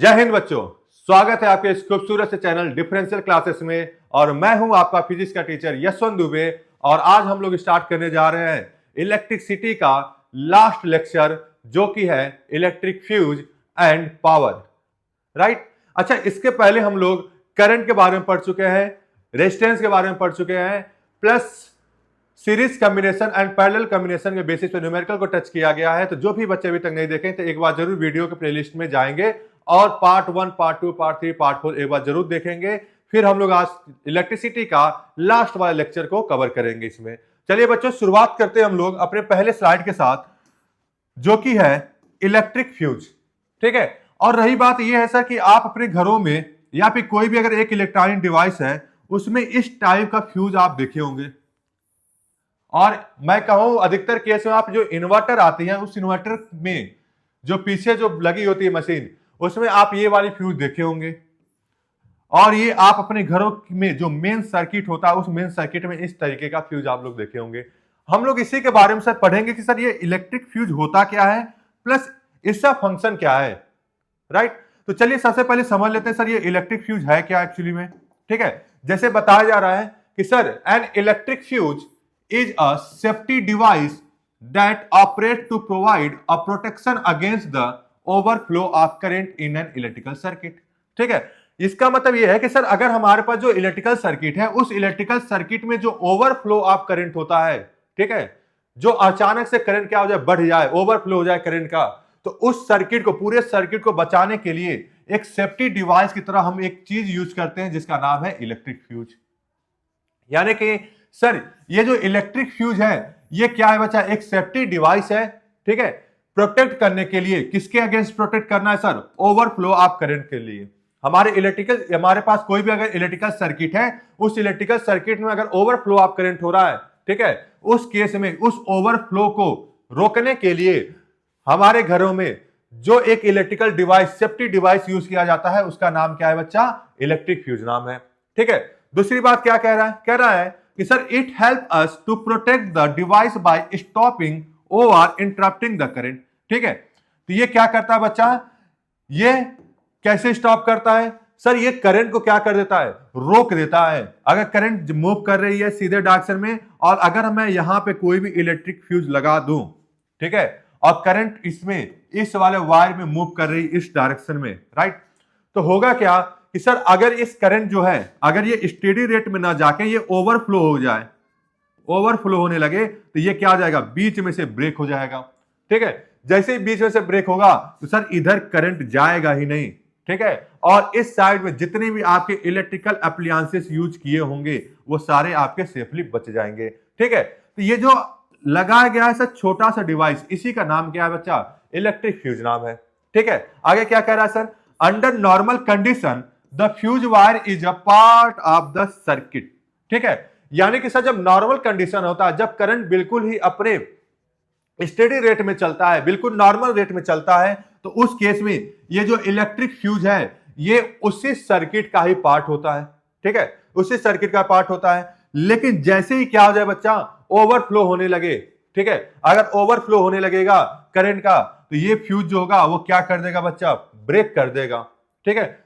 जय हिंद बच्चों, स्वागत है आपके इस खूबसूरत से चैनल डिफरेंशियल क्लासेस में। और मैं हूं आपका फिजिक्स का टीचर यशवंत दुबे। और आज हम लोग स्टार्ट करने जा रहे हैं इलेक्ट्रिसिटी का लास्ट लेक्चर, जो कि है electric fuse and power. Right. अच्छा, इसके पहले हम लोग करंट के बारे में पढ़ चुके हैं, रेजिस्टेंस के बारे में पढ़ चुके हैं, plus series combination and parallel combination के बेसिस पे न्यूमेरिकल को टच किया गया है। तो जो भी बच्चे अभी तक नहीं देखें तो एक बार जरूर वीडियो के प्लेलिस्ट में जाएंगे और पार्ट 1, पार्ट 2, पार्ट 3, पार्ट 4 एक बार जरूर देखेंगे। फिर हम लोग आज इलेक्ट्रिसिटी का लास्ट वाले लेक्चर को कवर करेंगे इसमें। चलिए बच्चों, शुरुआत करते हैं हम लोग अपने पहले स्लाइड के साथ, जो कि है इलेक्ट्रिक फ्यूज। ठीक है। और रही बात यह है सर कि आप अपने घरों में या फिर कोई भी अगर एक इलेक्ट्रॉनिक डिवाइस है उसमें इस टाइप का फ्यूज आप देखे होंगे। और मैं कहूं अधिकतर केस में आप जो इन्वर्टर आती है उस इन्वर्टर में जो पीछे जो लगी होती है मशीन, उसमें आप ये वाली फ्यूज देखे होंगे। और ये आप अपने घरों में जो मेन सर्किट होता है उस मेन सर्किट में इस तरीके का फ्यूज आप लोग देखे होंगे। हम लोग इसी के बारे में सर पढ़ेंगे कि सर ये इलेक्ट्रिक फ्यूज होता क्या है, प्लस इसका फंक्शन क्या है। राइट। तो चलिए सबसे पहले समझ लेते हैं सर ये इलेक्ट्रिक फ्यूज है क्या एक्चुअली में। ठीक है। जैसे बताया जा रहा है कि sir an electric fuse is a safety device that operates to provide a protection against the overflow of current in an electrical circuit। ठीक है। इसका मतलब यह है कि सर अगर हमारे पास जो इलेक्ट्रिकल सर्किट है उस इलेक्ट्रिकल सर्किट में जो ओवरफ्लो ऑफ करंट होता है, ठीक है, जो अचानक से करंट क्या हो जाए, बढ़ जाए, ओवरफ्लो हो जाए करंट का, तो उस सर्किट को, पूरे सर्किट को बचाने के लिए एक सेफ्टी डिवाइस की तरह हम एक चीज यूज करते हैं जिसका नाम है इलेक्ट्रिक फ्यूज। यानी कि सर ये जो इलेक्ट्रिक फ्यूज है ये क्या है बच्चा, एक सेफ्टी डिवाइस है। ठीक है। प्रोटेक्ट करने के लिए, किसके अगेंस्ट प्रोटेक्ट करना है सर, ओवरफ्लो ऑफ करंट के लिए। हमारे पास कोई भी अगर इलेक्ट्रिकल सर्किट है, उस इलेक्ट्रिकल सर्किट में अगर ओवरफ्लो ऑफ करंट हो रहा है, ठीक है, उस केस में उस ओवरफ्लो को रोकने के लिए हमारे घरों में जो एक electrical device, safety device use किया जाता है उसका नाम क्या है बच्चा, इलेक्ट्रिक फ्यूज नाम है। ठीक है। दूसरी बात क्या कह रहा है कि sir it help us to protect the device by stopping or interrupting the current. ठीक है। तो ये क्या करता है बच्चा, ये कैसे स्टॉप करता है सर, ये करंट को क्या कर देता है, रोक देता है। अगर करंट मूव कर रही है सीधे डायरेक्शन में और अगर मैं यहां पे कोई भी इलेक्ट्रिक फ्यूज लगा दूं, ठीक है, और करंट इसमें इस वाले वायर में मूव कर रही इस डायरेक्शन में, राइट, तो होगा क्या कि सर अगर इस करंट जो है अगर ये स्टेडी रेट में ना जाके ये ओवरफ्लो हो जाए, ओवरफ्लो होने लगे, तो ये क्या हो जाएगा, बीच में से ब्रेक हो जाएगा। ठीक है। जैसे ही बीच में से ब्रेक होगा तो सर इधर करंट जाएगा ही नहीं। ठीक है। और इस साइड में जितने भी आपके इलेक्ट्रिकल एप्लायंसेस यूज किए होंगे वो सारे आपके सेफली बच जाएंगे। ठीक है। तो ये जो लगाया गया है सर छोटा सा डिवाइस, इसी का नाम क्या है बच्चा, इलेक्ट्रिक फ्यूज नाम है। ठीक है। आगे क्या कह रहा है sir, under normal condition the fuse wire is a part of the circuit. ठीक है। यानी कि सर जब नॉर्मल कंडीशन होता है, जब करंट बिल्कुल ही अपने स्टेडी रेट में चलता है, बिल्कुल नॉर्मल रेट में चलता है, तो उस केस में ये जो इलेक्ट्रिक फ्यूज है ये उसी सर्किट का ही पार्ट होता है। ठीक है। उसी सर्किट का पार्ट होता है। लेकिन जैसे ही क्या हो जाए बच्चा, ओवरफ्लो होने लगे, ठीक है, अगर ओवरफ्लो होने लगेगा करंट का, तो ये फ्यूज जो होगा वो क्या कर देगा बच्चा, ब्रेक कर देगा। ठीक है।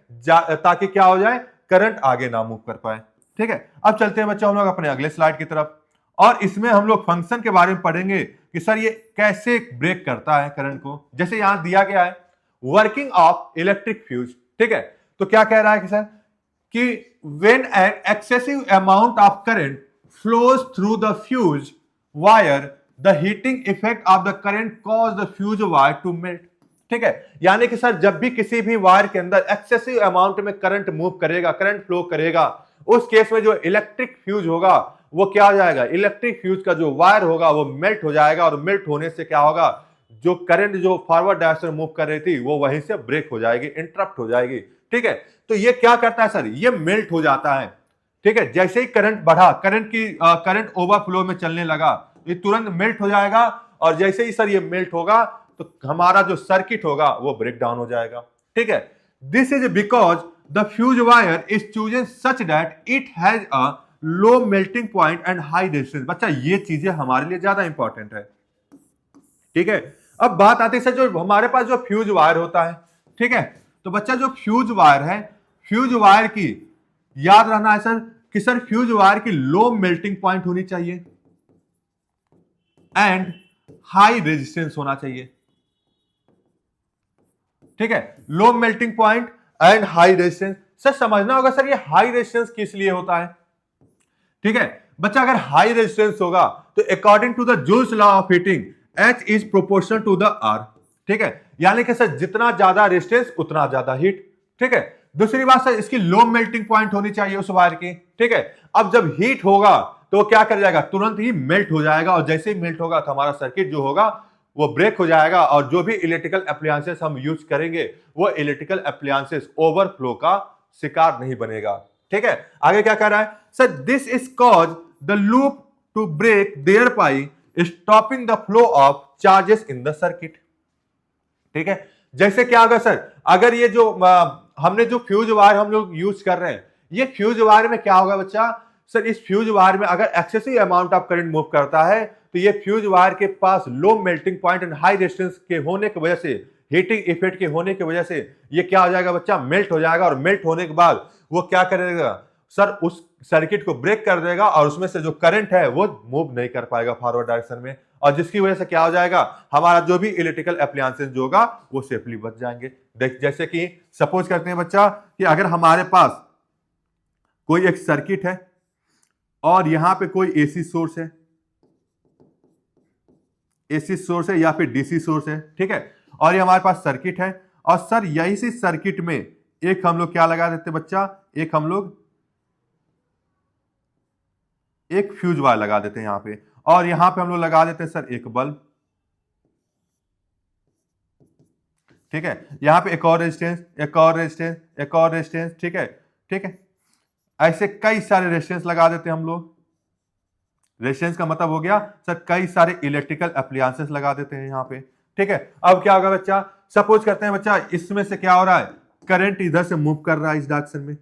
ताकि क्या हो जाए, करंट आगे ना मूव कर पाए। ठीक है। अब चलते हैं बच्चा हम लोग अपने अगले स्लाइड की तरफ, और इसमें हम लोग फंक्शन के बारे में पढ़ेंगे कि सर ये कैसे ब्रेक करता है करंट को। जैसे यहां दिया गया है वर्किंग ऑफ इलेक्ट्रिक फ्यूज। ठीक है। तो क्या कह रहा है कि सर कि when an excessive amount of current flows through the fuse wire the heating effect of the current cause the fuse wire to melt. ठीक है। यानी कि सर जब भी किसी भी वायर के अंदर एक्सेसिव अमाउंट में करंट मूव करेगा, करंट फ्लो करेगा, उस केस में जो इलेक्ट्रिक फ्यूज होगा वो क्या हो जाएगा, इलेक्ट्रिक फ्यूज का जो वायर होगा वो मेल्ट हो जाएगा। और मेल्ट होने से क्या होगा, जो करंट जो फॉरवर्ड डायरेक्शन मूव कर रही थी वो वहीं से ब्रेक हो जाएगी, इंटरप्ट हो जाएगी। ठीक है। तो ये क्या करता है सर, ये मेल्ट हो जाता है। ठीक है। जैसे ही करंट बढ़ा, करंट ओवरफ्लो में चलने लगा, ये तुरंत मेल्ट हो जाएगा। और जैसे ही सर ये मेल्ट होगा तो हमारा जो सर्किट होगा वो ब्रेक डाउन हो जाएगा। ठीक है। This is because the fuse wire is chosen such that it has a low melting point and high resistance. बच्चा ये चीजें हमारे लिए ज्यादा इंपॉर्टेंट है। ठीक है। अब बात आती है सर जो हमारे पास जो फ्यूज वायर होता है, ठीक है, तो बच्चा जो फ्यूज वायर है, फ्यूज वायर की याद रखना है सर कि सर फ्यूज वायर की लो मेल्टिंग पॉइंट होनी चाहिए एंड हाई रेजिस्टेंस होना चाहिए। ठीक है, लो melting point and high resistance. Sir समझना होगा सर ये हाई रेजिस्टेंस किस लिए होता है। ठीक है बच्चा, अगर हाई रेजिस्टेंस होगा तो according to the Joule's law of heating H is proportional to the R। ठीक है, यानी कि सर जितना ज्यादा रेजिस्टेंस उतना ज्यादा हीट। ठीक है, दूसरी बात सर इसकी लो मेल्टिंग पॉइंट होनी चाहिए उस वायर की। ठीक है, अब जब हीट होगा तो क्या कर जाएगा, तुरंत ही मेल्ट हो जाएगा, और जैसे ही मेल्ट होगा तो हमारा सर्किट जो होगा वो ब्रेक हो जाएगा, और जो भी इलेक्ट्रिकल अप्लायंसेस हम यूज करेंगे वो इलेक्ट्रिकल अप्लायंसेस ओवरफ्लो का शिकार नहीं बनेगा। ठीक है, आगे क्या कह रहा है sir, this is cause the loop to break thereby stopping the flow of charges in the circuit. ठीक है, जैसे क्या होगा सर, अगर ये जो हमने जो फ्यूज वायर हम लोग यूज कर रहे हैं, ये फ्यूज वायर में क्या होगा बच्चा, सर इस फ्यूज वायर में अगर excessive amount of current move करता है तो ये फ्यूज वायर के पास low melting point and high resistance के होने की वजह से, हीटिंग इफेक्ट के होने की वजह से ये क्या हो जाएगा बच्चा, मेल्ट हो जाएगा, और मेल्ट होने के बाद वो क्या करेगा सर, उस सर्किट को ब्रेक कर देगा, और उसमें से जो करंट है वो मूव नहीं कर पाएगा फॉरवर्ड डायरेक्शन में, और जिसकी वजह से क्या हो जाएगा, हमारा जो भी इलेक्ट्रिकल अप्लायंसेस जो होगा वो सेफली बच जाएंगे। देख, जैसे कि सपोज करते हैं बच्चा कि अगर हमारे पास कोई एक सर्किट है और यहां पे कोई एसी सोर्स है, एसी सोर्स है या फिर डीसी सोर्स है। ठीक है, और ये हमारे पास सर्किट है, और सर यही सी सर्किट में एक हम लोग क्या लगा देते बच्चा, एक हम लोग एक फ्यूज वायर लगा देते हैं यहां पे, और यहां पे हम लोग लगा देते हैं सर एक बल्ब। ठीक है, यहां पे एक और रेजिस्टेंस, एक और रेजिस्टेंस, एक और रेजिस्टेंस। ठीक है, ठीक है, ऐसे कई सारे रेजिस्टेंस लगा देते हैं हम लोग। रेजिस्टेंस का मतलब हो गया सर कई सारे इलेक्ट्रिकल अप्लायंसेस लगा देते हैं यहां पे। ठीक है, अब क्या होगा बच्चा, सपोज करते हैं बच्चा इसमें से क्या हो रहा है, करंट इधर से मूव कर रहा है इस डायरेक्शन में।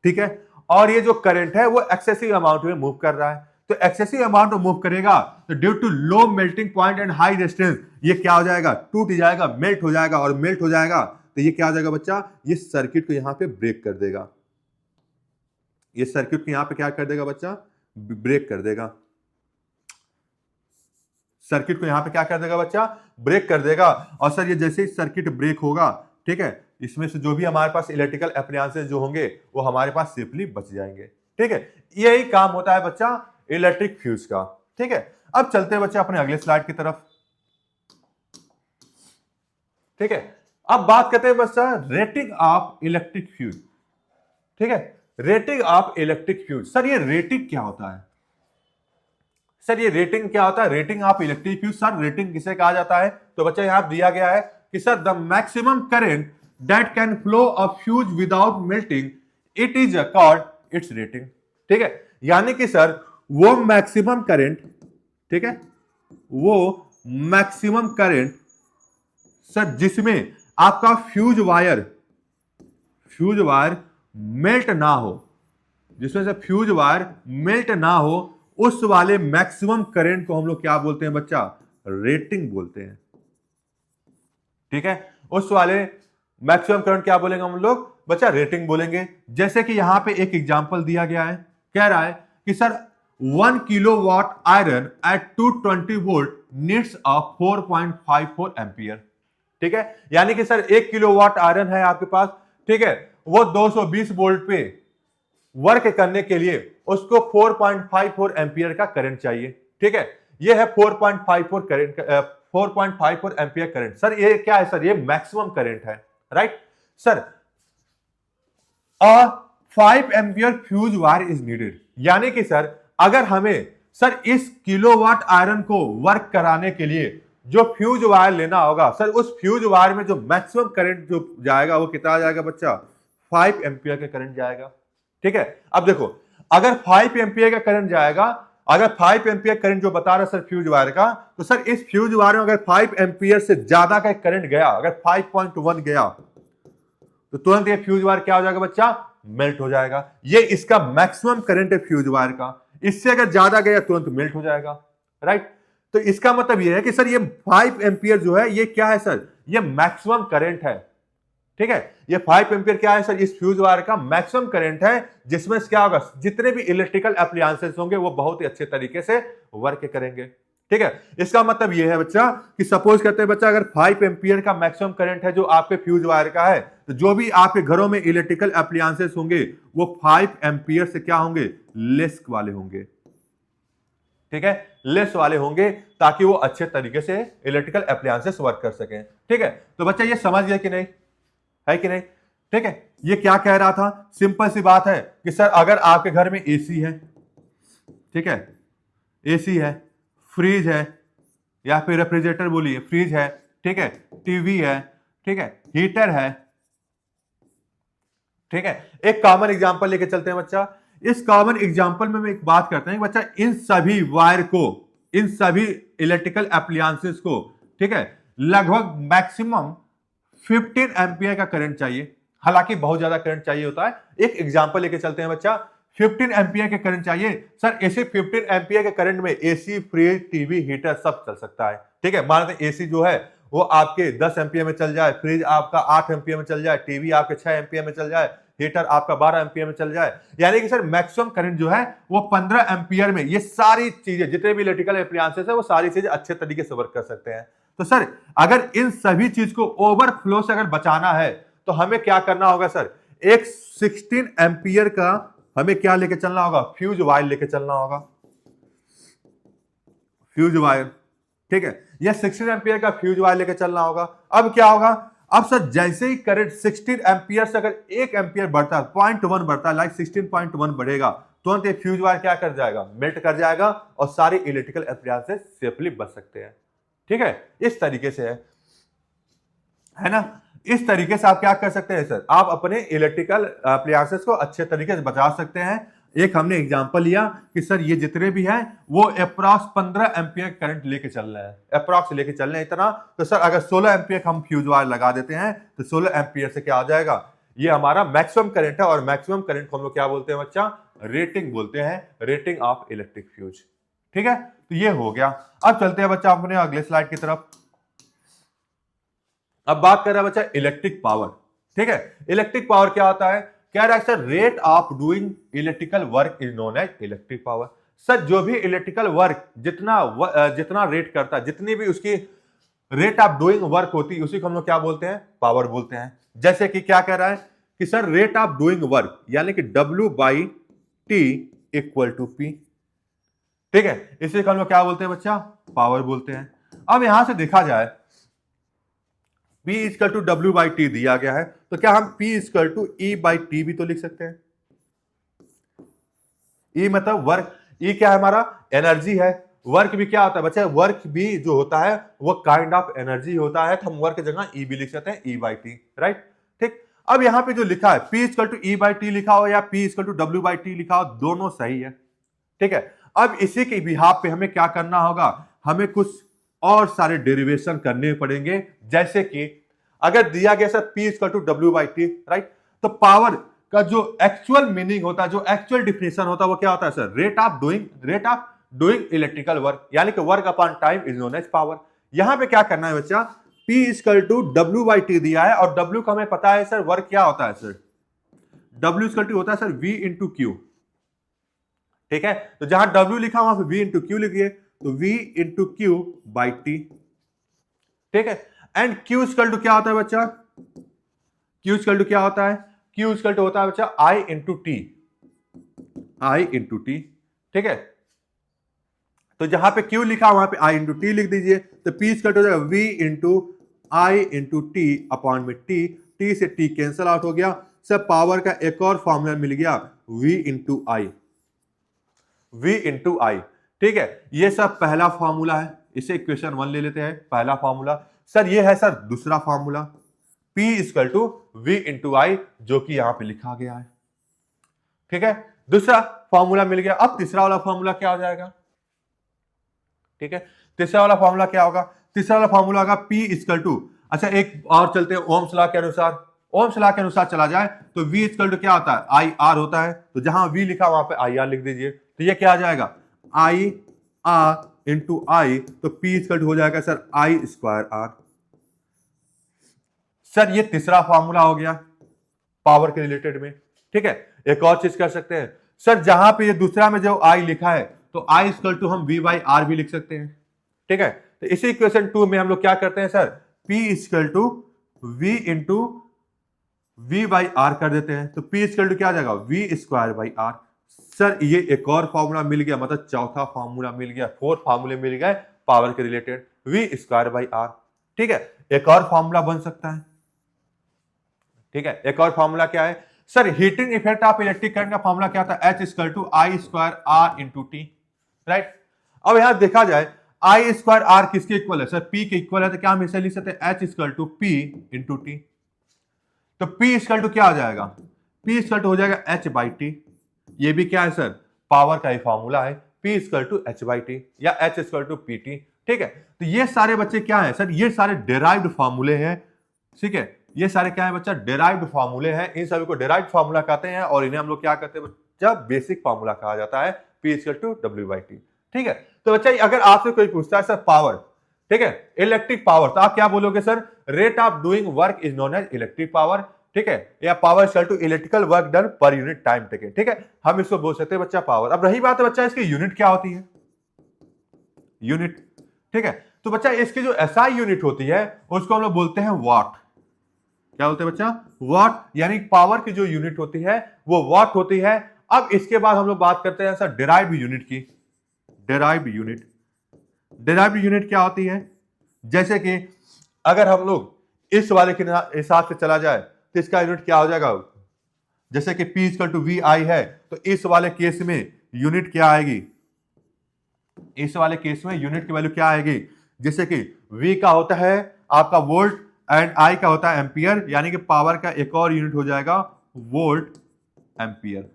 ठीक है, और ये जो करंट है वो एक्सेसिव अमाउंट में मूव कर रहा है, तो एक्सेसिव अमाउंट में मूव करेगा तो due to low melting point and high resistance ये क्या हो जाएगा, टूट जाएगा, मेल्ट हो जाएगा, और मेल्ट हो जाएगा तो ये क्या हो जाएगा बच्चा, ये सर्किट को यहां पे ब्रेक कर देगा। ये सर्किट को यहां पे क्या कर देगा बच्चा, ब्रेक कर देगा। सर्किट को यहां पे क्या कर देगा बच्चा, ब्रेक कर देगा, और सर ये जैसे ही सर्किट ब्रेक होगा, ठीक है, इसमें से जो भी हमारे पास इलेक्ट्रिकल अप्लायंसेस जो होंगे वो हमारे पास सेफली बच जाएंगे। ठीक है, यही काम होता है बच्चा इलेक्ट्रिक फ्यूज का। ठीक है, अब चलते हैं बच्चा अपने अगले स्लाइड की तरफ। ठीक है, अब बात करते हैं बच्चा रेटिंग ऑफ इलेक्ट्रिक फ्यूज। ठीक है, rating of electric fuse, sir ये रेटिंग क्या होता है, सर ये रेटिंग क्या होता है, rating of electric fuse, sir rating किसे कहा जाता है, तो बच्चा यहां दिया गया है कि sir the maximum current that can flow a fuse without melting it is called its rating. ठीक है, यानी कि सर वो मैक्सिमम करंट, ठीक है, वो मैक्सिमम करंट सर जिसमें आपका फ्यूज वायर मेल्ट ना हो, जिसमें से फ्यूज वायर मेल्ट ना हो, उस वाले मैक्सिमम करंट को हम लोग क्या बोलते हैं बच्चा, रेटिंग बोलते हैं। ठीक है, उस वाले मैक्सिमम करंट क्या बोलेंगे हम लोग बच्चा, रेटिंग बोलेंगे। जैसे कि यहां पे एक एग्जांपल दिया गया है, कह रहा है कि sir 1 kilowatt iron at 220 volt needs a 4.54 ampere. ठीक है, यानी कि सर 1 किलोवाट आयरन है आपके पास, ठीक है, वो 220 वोल्ट पे वर्क करने के लिए उसको 4.54 एम्पियर का करंट चाहिए। ठीक है, ये है 4.54 करंट, 4.54 एम्पियर करंट। सर ये क्या है सर, ये मैक्सिमम करंट है, right sir. 5 ampere fuse wire is needed, यानी कि सर अगर हमें सर इस किलोवाट आयरन को वर्क कराने के लिए जो फ्यूज वायर लेना होगा, सर उस फ्यूज वायर में जो मैक्सिमम करंट जो जाएगा वो कितना जाएगा बच्चा, 5 एम्पियर का करंट जाएगा। ठीक है, अब देखो अगर 5 एम्पियर का करंट जाएगा, अगर 5 एम्पियर करंट जो बता रहा है सर फ्यूज वायर का, तो सर इस फ्यूज वायर में अगर 5 एम्पियर से ज्यादा का करंट गया, अगर 5.1 गया तो तुरंत ये फ्यूज वायर क्या हो जाएगा बच्चा, मेल्ट हो जाएगा। ये इसका मैक्सिमम करंट है फ्यूज वायर का, इससे अगर ज्यादा गया तुरंत मेल्ट हो जाएगा, राइट। तो इसका मतलब ये है कि सर ये 5 एम्पियर जो है ये क्या है सर, ये मैक्सिमम करंट है। ठीक है। ये 5 एम्पियर क्या है सर, इस फ्यूज वायर का मैक्सिमम करंट है, जिसमें क्या होगा, जितने भी इलेक्ट्रिकल एप्लायंसेस होंगे वो बहुत ही अच्छे तरीके से वर्क करेंगे। ठीक है, इसका मतलब ये है बच्चा कि सपोज करते हैं बच्चा, अगर 5 एम्पियर का मैक्सिमम करंट है जो आपके फ्यूज वायर का है, तो जो भी आपके घरों में इलेक्ट्रिकल एप्लायंसेस होंगे वो 5 एम्पियर से क्या होंगे, लेस वाले होंगे। ठीक है, लेस वाले होंगे, ताकि वो अच्छे तरीके से इलेक्ट्रिकल एप्लायंसेस वर्क कर सकें। ठीक है, तो बच्चा ये समझ गया कि नहीं, है कि नहीं। ठीक है, ये क्या कह रहा था, सिंपल सी बात है कि सर अगर आपके घर में एसी है, ठीक है, एसी है, फ्रिज है, या फिर रेफ्रिजरेटर बोलिए, फ्रिज है, ठीक है, टीवी है, ठीक है, हीटर है, ठीक है। एक कॉमन एग्जांपल लेके चलते हैं बच्चा। इस कॉमन एग्जांपल में एक बात करते हैं बच्चा, इन सभी वायर को, इन सभी इलेक्ट्रिकल एप्लायंसेस को, ठीक है, लगभग मैक्सिमम 15 एम्पियर का करंट चाहिए। हालांकि बहुत ज्यादा करंट चाहिए होता है। एक एग्जांपल लेके चलते हैं बच्चा, 15 एम्पियर के करंट चाहिए सर। ऐसे 15 एम्पियर के करंट में एसी, फ्रिज, टीवी, हीटर सब चल सकता है। ठीक है, मान लेते एसी जो है वो आपके 10 एम्पियर में चल जाए, फ्रिज आपका 8 एम्पियर में चल जाए, टीवी आपके 6 एम्पियर में चल जाए, हीटर आपका 12 एम्पियर में चल जाए। यानी कि सर मैक्सिमम करंट जो है वो 15 एम्पियर में ये सारी चीजें, जितने भी इलेक्ट्रिकल एप्लायंसेस है वो सारी चीजें अच्छे तरीके से वर्क कर सकते हैं। तो सर अगर इन सभी चीज को ओवरफ्लो से अगर बचाना है तो हमें क्या करना होगा सर, एक 16 एम्पियर का हमें क्या लेके चलना होगा, फ्यूज वायर लेके चलना होगा, फ्यूज वायर। ठीक है, यह 16 एम्पियर का फ्यूज वायर लेके चलना होगा। अब क्या होगा, अब सर जैसे ही करंट 16 एम्पियर से अगर 1 एम्पियर बढ़ता है, 0.1 बढ़ता है, लाइक 16.1 बढ़ेगा, तुरंत ये फ्यूज वायर क्या कर जाएगा, मेल्ट कर जाएगा और सारे इलेक्ट्रिकल एप्लायंसेस सेफली बच सकते हैं। ठीक है, इस तरीके से है ना। इस तरीके से आप क्या कर सकते हैं सर, आप अपने इलेक्ट्रिकल एप्लायंसेस को अच्छे तरीके से बचा सकते हैं। एक हमने एग्जांपल लिया कि सर ये जितने भी हैं वो अप्रॉक्स 15 एम्पियर करंट लेके चल रहे हैं, अप्रॉक्स लेके चल रहे हैं इतना। तो सर अगर 16 एम्पियर हम फ्यूज वायर लगा देते हैं तो 16 एम्पियर से क्या आ जाएगा, ये हमारा मैक्सिमम करंट है। और मैक्सिमम करंट को हम लोग क्या बोलते हैं बच्चा, रेटिंग बोलते हैं, रेटिंग ऑफ इलेक्ट्रिक फ्यूज। ठीक है, तो ये हो गया। अब चलते हैं बच्चा अपने अगले स्लाइड की तरफ। अब बात कर रहा है बच्चा इलेक्ट्रिक पावर। ठीक है, इलेक्ट्रिक पावर क्या होता है, कह रहा है sir rate of doing electrical work is known as electric power. Sir जो भी इलेक्ट्रिकल वर्क जितना रेट करता है, जितनी भी उसकी रेट ऑफ डूइंग वर्क होती है, उसी को हम लोग क्या बोलते हैं, पावर बोलते हैं। जैसे कि क्या कह रहा है कि sir rate of doing work यानी कि W/T इक्वल टू P। ठीक है, इसी को हम लोग क्या बोलते हैं बच्चा, पावर बोलते हैं। अब यहां से देखा जाए P इक्वल टू W/T दिया गया है, तो क्या हम P इक्वल टू E/T भी तो लिख सकते हैं। E मतलब वर्क, E क्या है हमारा, एनर्जी है। वर्क भी क्या होता है बच्चा, वर्क भी जो होता है वो काइंड ऑफ एनर्जी होता है, तो हम वर्क की जगह E भी लिख सकते हैं, E/T, राइट। ठीक, अब यहां पे जो लिखा है P इक्वल टू E/T लिखा हो या P इक्वल टू W/T लिखा हो, दोनों सही है। ठीक है, अब इसी के बिहाफ पे हमें क्या करना होगा, हमें कुछ और सारे डेरिवेशन करने पड़ेंगे। जैसे कि अगर दिया गया sir P equal to W/T, right, तो पावर का जो एक्चुअल मीनिंग होता है, जो एक्चुअल डिफिनेशन होता है वो क्या होता है sir, rate of doing electrical work, यानी कि work upon time is known as power. यहां पे क्या करना है बच्चा, P इक्वल टू W/T दिया है और W का हमें पता है सर वर्क क्या होता है सर, W इक्वल टू होता है सर V इंटू क्यू। ठीक है, तो जहां W लिखा वहां पे V इंटू क्यू लिखिए, तो V into Q by T. ठीक है, एंड Q इक्वल टू क्या होता है बच्चा, Q इक्वल टू क्या होता है, Q इक्वल टू होता है बच्चा I into T, I into T. ठीक है, तो जहां पे Q लिखा वहां पे I इंटू टी लिख दीजिए, तो P इक्वल टू हो जाएगा V into I into T upon में टी, टी से टी कैंसल आउट हो गया। सब पावर का एक और फॉर्मूला मिल गया, V into I, V into I. ठीक है, ये सब पहला फॉर्मूला है, इसे इक्वेशन 1 ले लेते हैं, पहला फॉर्मूला। सर ये है सर दूसरा formula, P equal to V into I, जो कि यहां पे लिखा गया है। ठीक है, दूसरा फॉर्मूला मिल गया। अब तीसरा वाला फॉर्मूला क्या हो जाएगा, ठीक है, तीसरा वाला फॉर्मूला क्या होगा, तीसरा वाला फॉर्मूला होगा P इक्वल टू, अच्छा एक और चलते हैं ओम्स लॉ के अनुसार। ओम्स लॉ के अनुसार चला जाए तो V इक्वल टू क्या होता है, आई आर होता है, तो जहां V लिखा वहां पे आई आर लिख दीजिए, तो ये क्या आ जाएगा, आई आर इंटू आई, तो P इक्वल टू हो जाएगा sir I square R. Sir ये तीसरा फॉर्मूला हो गया पावर के रिलेटेड में। ठीक है, एक और चीज कर सकते हैं सर, जहां पे ये दूसरा में जो आई लिखा है तो आई इक्वल टू हम वी बाई आर भी लिख सकते हैं। ठीक है, तो इसी इक्वेशन 2 में हम लोग क्या करते हैं sir, P equal to V into V by R कर देते हैं। तो P इक्वल टू क्या आ जाएगा, V square by R. Sir ये एक और फॉर्मूला मिल गया, मतलब चौथा फॉर्मूला मिल गया, 4 फॉर्मूले मिल गए पावर के related, V square by R. ठीक है, एक और फॉर्मूला बन सकता है। ठीक है, एक और फॉर्मूला क्या है sir, heating effect of electric current का फॉर्मूला क्या था, H equal to I square R into T. Right, अब यहां देखा जाए आई स्क्वायर आर किसके इक्वल है सर, P के इक्वल है, तो क्या हम इसे लिख सकते हैं H equal to P into T. तो P इक्वल टू क्या आ जाएगा, P इक्वल टू हो जाएगा H बाई टी। ये भी क्या है सर, पावर का ही फॉर्मूला है, P equal to H by T या H equal to P T. ठीक है, तो ये सारे बच्चे क्या है सर, ये सारे डेराइव्ड फॉर्मूले हैं। ठीक है, ये सारे क्या है बच्चा, डेराइव्ड फॉर्मूले हैं, इन सभी को डेराइव्ड फॉर्मूला कहते हैं और इन्हें हम लोग क्या कहते हैं बच्चा, बेसिक फॉर्मूला कहा जाता है, P equal to W by T. ठीक है, तो बच्चा अगर आपसे कोई पूछता है सर पावर, ठीक है, इलेक्ट्रिक पावर, तो आप क्या बोलोगे sir, rate of doing work is known as electric power. ठीक है, या power equal to electrical work done per unit time taken. ठीक है, हम इसको बोल सकते हैं बच्चा पावर। अब रही बात है बच्चा इसकी यूनिट क्या होती है, यूनिट। ठीक है, तो बच्चा इसकी जो एसआई यूनिट होती है उसको हम लोग बोलते हैं वाट। क्या बोलते हैं बच्चा, वाट, यानी पावर की जो यूनिट होती है वो वाट होती है। अब इसके बाद हम लोग बात करते हैं सर डिराइव्ड यूनिट की। डिराइव्ड यूनिट, डिराइव्ड यूनिट क्या होती है, जैसे कि अगर हम लोग इस वाले के हिसाब से चला जाए तो इसका यूनिट क्या हो जाएगा, जैसे कि P इक्वल टू वी आई है, तो इस वाले केस में यूनिट क्या आएगी, इस वाले केस में यूनिट की वैल्यू क्या आएगी, जैसे कि V का होता है आपका वोल्ट एंड I का होता है एम्पियर, यानी कि पावर का एक और यूनिट हो जाएगा वोल्ट एम्पियर।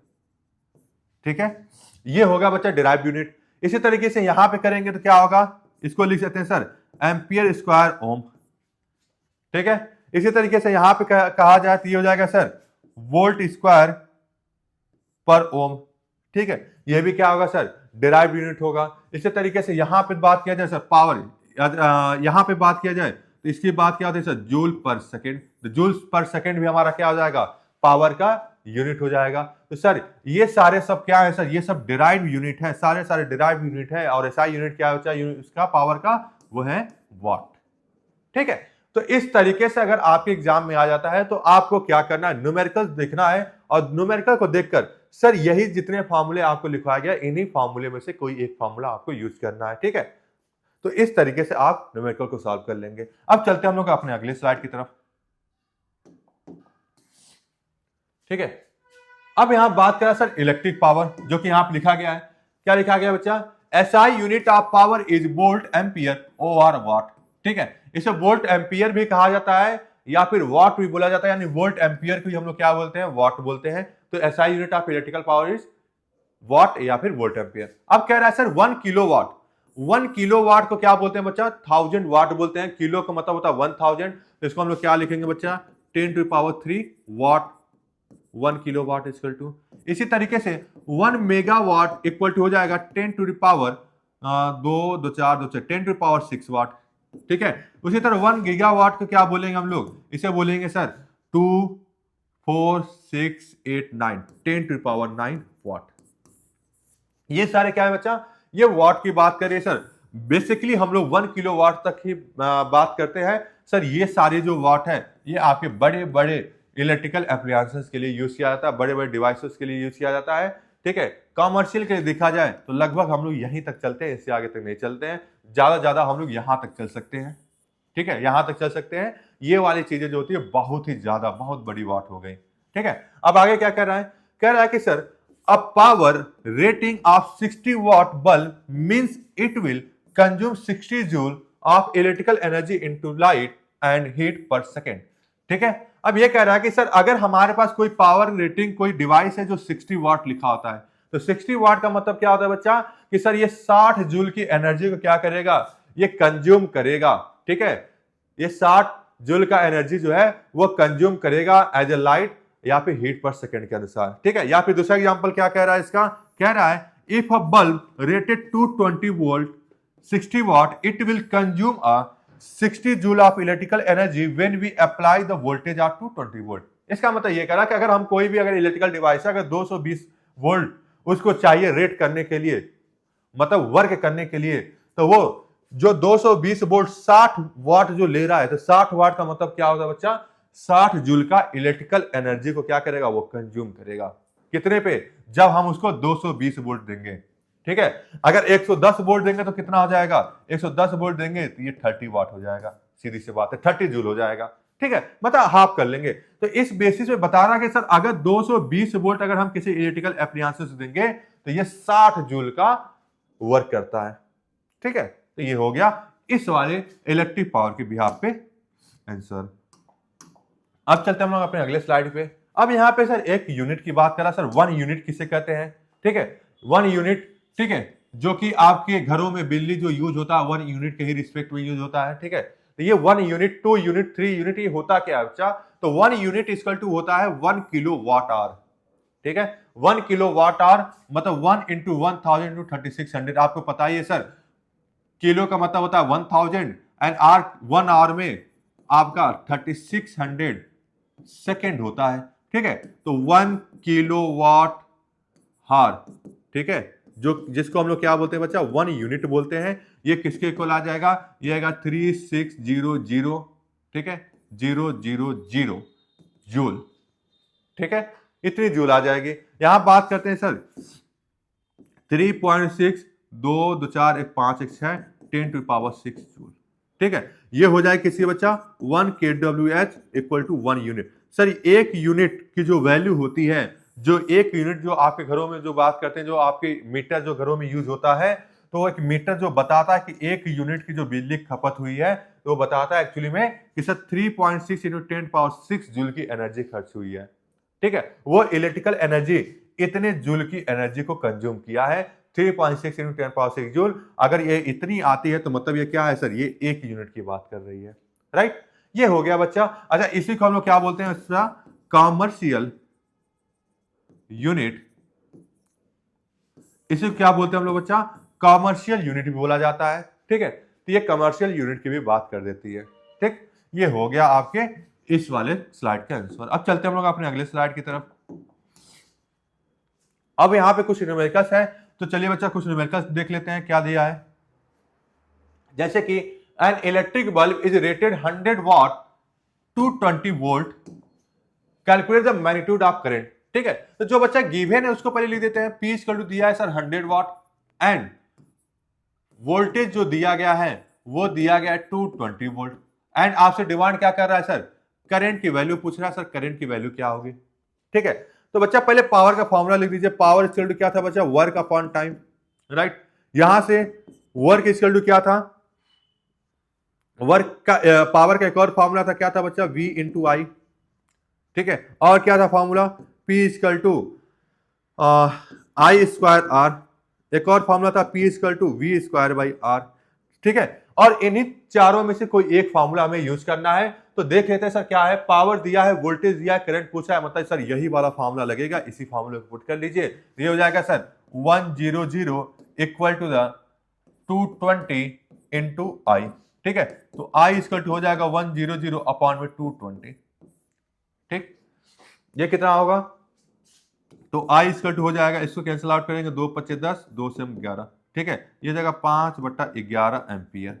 ठीक है, ये होगा बच्चा डिराइव्ड यूनिट। इसी तरीके से यहां पे करेंगे तो क्या होगा, इसको लिख सकते हैं सर एम्पियर स्क्वायर ओम। ठीक है, इसी तरीके से यहां पे कहा जाए तो ये हो जाएगा सर वोल्ट स्क्वायर पर ओम। ठीक है, ये भी क्या होगा सर, डिराइव्ड यूनिट होगा। इसी तरीके से यहां पे बात किया जाए सर पावर, यहां पे बात किया जाए तो इसकी बात क्या होती है सर, जूल पर सेकेंड। तो जूल पर सेकेंड भी हमारा क्या हो जाएगा, पावर का यूनिट हो जाएगा। तो सर ये सारे सब क्या है सर, ये सब डिराइव्ड यूनिट है, सारे सारे डिराइव्ड यूनिट है। और ऐसा यूनिट क्या होता है उसका पावर का, वो है वाट। ठीक है, तो इस तरीके से अगर आपके एग्जाम में आ जाता है तो आपको क्या करना है, न्यूमेरिकल देखना है और न्यूमेरिकल को देखकर सर यही जितने फॉर्मूले आपको लिखवाया गया इन्हीं फॉर्मूले में से कोई एक फॉर्मूला आपको यूज करना है। ठीक है, तो इस तरीके से आप न्यूमेरिकल को सॉल्व कर लेंगे। अब चलते हैं हम लोग अपने अगले स्लाइड की तरफ। ठीक है, अब यहां बात करें सर इलेक्ट्रिक पावर, जो कि यहां पर लिखा गया है। क्या लिखा गया बच्चा, SI unit of power is volt ampere over watt. ठीक है, इसे वोल्ट एम्पियर भी कहा जाता है या फिर वाट भी बोला जाता है, यानी वोल्ट एम्पियर को हम लोग क्या बोलते हैं, वाट बोलते हैं। तो SI unit of electrical power is what या फिर वोल्ट एम्पियर। अब कह रहा है सर 1 किलोवाट, 1 किलोवाट को क्या बोलते हैं बच्चा, 1000 वाट बोलते हैं। किलो का मतलब होता है 1000, तो इसको हम लोग क्या लिखेंगे बच्चा, 10 to power 3 watt, 1 kilowatt equal to. इसी तरीके से 1 मेगावाट इक्वल टू हो जाएगा 10 टू पावर 2 2 4 2 6 10 टू पावर 6 वाट। ठीक है, उसी तरह 1 गीगावाट को क्या बोलेंगे हम लोग, इसे बोलेंगे सर 2 4 6 8 9 10 टू पावर 9 वाट। ये सारे क्या है बच्चा, ये वाट की बात करें सर, बेसिकली हम लोग 1 किलोवाट तक ही बात करते हैं सर। ये सारे जो वाट है ये आपके बड़े बड़े इलेक्ट्रिकल एप्लायंसेस के लिए यूज किया जाता है, बड़े बड़े डिवाइसेस के लिए यूज किया जाता है। ठीक है, कॉमर्शियल के लिए देखा जाए तो लगभग हम लोग यहीं तक चलते हैं, इससे आगे तक नहीं चलते हैं। ज्यादा हम लोग यहां तक चल सकते हैं। ठीक है, यहां तक चल सकते हैं। ये वाली चीजें जो होती है बहुत ही ज्यादा, बहुत बड़ी वाट हो गई। ठीक है, अब आगे क्या कर रहा है, कह रहा है कि sir a power rating of 60 watt bulb means it will consume 60 joule of electrical energy into light and heat per second। ठीक है, अब ये कह रहा है कि सर अगर हमारे पास कोई पावर रेटिंग कोई डिवाइस है जो 60 वाट लिखा होता है, तो 60 वाट का मतलब क्या होता है बच्चा, कि सर ये 60 जूल की एनर्जी को क्या करेगा, ये कंज्यूम करेगा। ठीक है, ये 60 जूल का एनर्जी जो है वो कंज्यूम करेगा एज ए लाइट या फिर हीट पर सेकंड के अनुसार। ठीक है, या फिर दूसरा एग्जांपल क्या कह रहा है इसका, कह रहा है if a bulb rated to 20 volt 60 watt it will consume a 60 joule of electrical energy when we apply the voltage of 220 volt. इसका मतलब ये कह रहा है कि अगर हम कोई भी अगर इलेक्ट्रिकल डिवाइस है, अगर 220 वोल्ट उसको चाहिए रेट करने के लिए, मतलब वर्क करने के लिए, तो वो जो 220 वोल्ट 60 वाट जो ले रहा है, तो 60 वाट का मतलब क्या होता है बच्चा, 60 जूल का इलेक्ट्रिकल एनर्जी को क्या करेगा, वो कंज्यूम करेगा। कितने पे, जब हम उसको 220 वोल्ट देंगे। ठीक है, अगर 110 वोल्ट देंगे तो कितना हो जाएगा, 110 वोल्ट देंगे तो ये 30 वाट हो जाएगा, सीधी सी बात है, 30 जूल हो जाएगा। ठीक है, मतलब हाफ कर लेंगे। तो इस बेसिस पे बता रहा है कि सर अगर 220 वोल्ट अगर हम किसी इलेक्ट्रिकल एप्लायंस से देंगे तो ये 60 जूल का वर्क करता है। ठीक है, तो ये हो गया इस वाले इलेक्ट्रिक पावर के बिहाफ पे आंसर। अब चलते हम लोग अपने अगले स्लाइड पे। अब यहाँ पे सर एक यूनिट की बात करा, सर 1 यूनिट किसे कहते हैं। ठीक है, 1 यूनिट, ठीक है, जो कि आपके घरों में बिजली जो यूज होता है 1 यूनिट के ही रिस्पेक्ट में यूज होता है। ठीक है, तो ये 1 यूनिट, 2 यूनिट, 3 यूनिट, ये होता क्या है बच्चा, तो 1 यूनिट इक्वल टू होता है 1 किलो वाट आवर। ठीक है, 1 किलो वाट आवर मतलब 1 इंटू 1000 इंटू 3600। आपको पता ही है सर, किलो का मतलब होता है 1000 एंड आर 1 आवर में आपका 3600 सेकेंड होता है। ठीक है, तो 1 किलो वाट हार, ठीक है, जो जिसको हम लोग क्या बोलते हैं बच्चा, 1 यूनिट बोलते हैं। ये किसके इक्वल आ जाएगा, ये आएगा 3600, ठीक है, 000 जूल। ठीक है, इतनी जूल आ जाएगी। यहां बात करते हैं सर 3.6, 2 2 4 1 5 1 6 10 टू पावर 6 जूल। ठीक है, ये हो जाए किसी बच्चा 1 kWh equal to 1 unit. Sir एक यूनिट की जो वैल्यू होती है, जो एक यूनिट जो आपके घरों में जो बात करते हैं, जो आपके मीटर जो घरों में यूज होता है, तो एक मीटर जो बताता है कि एक यूनिट की जो बिजली खपत हुई है, तो बताता है एक्चुअली में कि सर 3.6 इंटू 10 पावर 6 जूल की एनर्जी खर्च हुई है। ठीक है, वो इलेक्ट्रिकल एनर्जी इतने जूल की एनर्जी को कंज्यूम किया है, 3.6 इंटू 10 पावर 6 जूल। अगर ये इतनी आती है तो मतलब ये क्या है सर, ये एक यूनिट की बात कर रही है। राइट, ये हो गया बच्चा। अच्छा, इसी को हम लोग क्या बोलते हैं, इसका कॉमर्शियल यूनिट। इसे क्या बोलते हैं हम लोग बच्चा, कॉमर्शियल यूनिट भी बोला जाता है। ठीक है, तो ये कमर्शियल यूनिट की भी बात कर देती है। ठीक, ये हो गया आपके इस वाले स्लाइड के आंसर। अब चलते हम लोग अपने अगले स्लाइड की तरफ। अब यहां पे कुछ न्यूमेरिकल्स है, तो चलिए बच्चा कुछ न्यूमेरिकल्स देख लेते हैं क्या दिया है। जैसे कि an electric bulb is rated 100 watt to 20 volt, calculate the magnitude of current. ठीक है, तो जो बच्चा गिवन है उसको पहले लिख देते हैं। पी इक्वल टू दिया है सर 100 वाट एंड वोल्टेज जो दिया गया है वो दिया गया है 220 वोल्ट एंड आपसे डिमांड क्या कर रहा है सर, करंट की वैल्यू पूछ रहा है। सर करंट की वैल्यू क्या होगी। ठीक है, तो बच्चा पहले पावर का फॉर्मूला लिख दीजिए। पावर इक्वल टू क्या था बच्चा, वर्क अपॉन टाइम। राइट, यहां से वर्क इक्वल टू क्या था, वर्क का पावर का एक और फॉर्मूला था, क्या था बच्चा, V इंटू आई। ठीक है, और क्या था formula, P equal to I square R. एक और फॉर्मूला था P equal to V square by R. ठीक है, और इन्हीं चारों में से कोई एक फॉर्मूला हमें यूज करना है। तो देख लेते हैं सर क्या है, पावर दिया है, वोल्टेज दिया है, करंट पूछा है, मतलब सर यही वाला फॉर्मूला लगेगा, इसी फॉर्मूले को पुट कर लीजिए। ये हो जाएगा sir 100 equal to the 220 into I. ठीक है, तो आई इक्वल टू हो जाएगा 100 अपॉन में 220। ठीक, ये कितना होगा, तो आई इक्वल टू हो जाएगा, इसको कैंसिल आउट करेंगे, 2 5 10, 2 से 11। ठीक है, ये जाएगा 5/11 एम्पियर।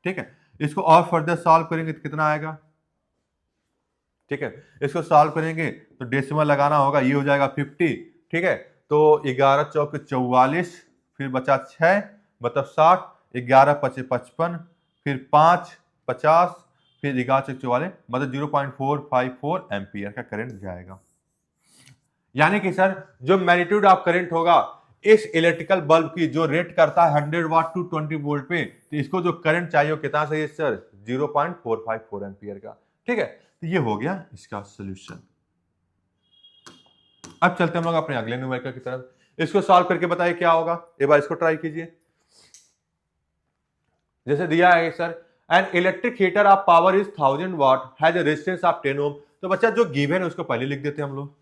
ठीक है, इसको और फर्दर सॉल्व करेंगे तो कितना आएगा। ठीक है, इसको सॉल्व करेंगे तो डेसिमल लगाना होगा, ये हो जाएगा 50। ठीक है, तो 11 चौक 44, फिर बचा 6 मतलब 60, 11 5 55, फिर 5 50, फिर 11 चौक 44 मतलब 0.454 एम्पियर का करंट जाएगा। यानी कि सर जो मैग्नीट्यूड ऑफ करंट होगा इस इलेक्ट्रिकल बल्ब की, जो रेट करता है 100 वाट टू 20 वोल्ट पे, तो इसको जो करंट चाहिए कितना चाहिए सर, 0.454 एम्पियर का। ठीक है, तो ये हो गया इसका सॉल्यूशन। अब चलते हम लोग अपने अगले न्यूमेरिकल की तरफ। इसको सॉल्व करके बताइए क्या होगा, एक बार इसको ट्राई कीजिए। जैसे दिया है sir an electric heater of power is 1000 watt has a resistance of 10 ohm. तो बच्चा जो गिवन है उसको पहले लिख देते हैं हम लोग।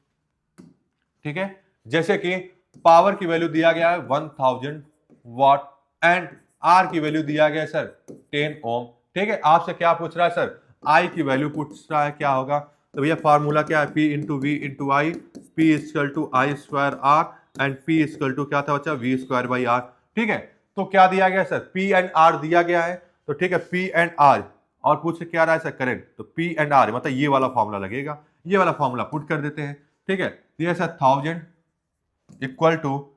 ठीक है, जैसे कि पावर की वैल्यू दिया गया है 1000 वाट एंड आर की वैल्यू दिया गया है सर 10 ओम। ठीक है, आपसे क्या पूछ रहा है सर, आई की वैल्यू पूछ रहा है, क्या होगा, तो भैया फार्मूला क्या है, P into V into I, P equal to I square R and P equal to क्या था बच्चा, वी स्क्वायर बाई आर। ठीक है, तो क्या दिया गया सर, P एंड R दिया गया है, तो ठीक है P एंड R, और पूछ क्या रहा है सर करंट, तो P एंड R मतलब ये वाला फॉर्मूला लगेगा, ये वाला फॉर्मूला पुट कर देते हैं। ठीक है, ये sir 1000 equal to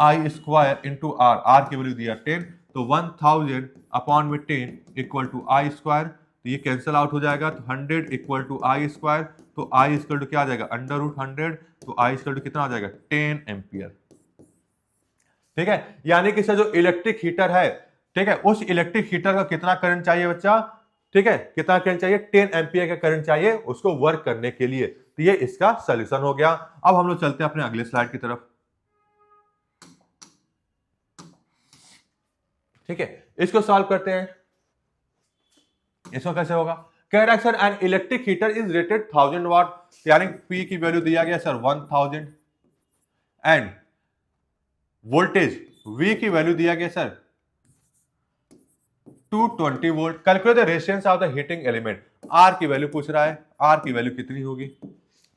I square into R, R की वैल्यू दिया 10, तो 1000 अपॉन में 10 इक्वल टू आई स्क्वायर, तो ये कैंसिल आउट हो जाएगा, तो 100 इक्वल टू आई स्क्वायर, तो आई इक्वल टू क्या आ जाएगा, अंडर रूट 100, तो आई इक्वल टू कितना आ जाएगा, 10 एम्पियर। ठीक है, यानी कि सर जो इलेक्ट्रिक हीटर है, ठीक है, उस इलेक्ट्रिक हीटर का कितना करंट चाहिए बच्चा, ठीक है, कितना करंट चाहिए, 10 एम्पियर का करंट चाहिए उसको वर्क करने के लिए। तो ये इसका सोल्यूशन हो गया। अब हम लोग चलते हैं अपने अगले स्लाइड की तरफ। ठीक है, इसको सॉल्व करते हैं। इसको कैसे होगा, कह रहा है sir an electric heater is rated 1000 वाट, यानी P की वैल्यू दिया गया सर 1000 एंड वोल्टेज V की वैल्यू दिया गया sir 220 volt. Calculate the resistance of the heating element, R की वैल्यू पूछ रहा है, R की वैल्यू कितनी होगी।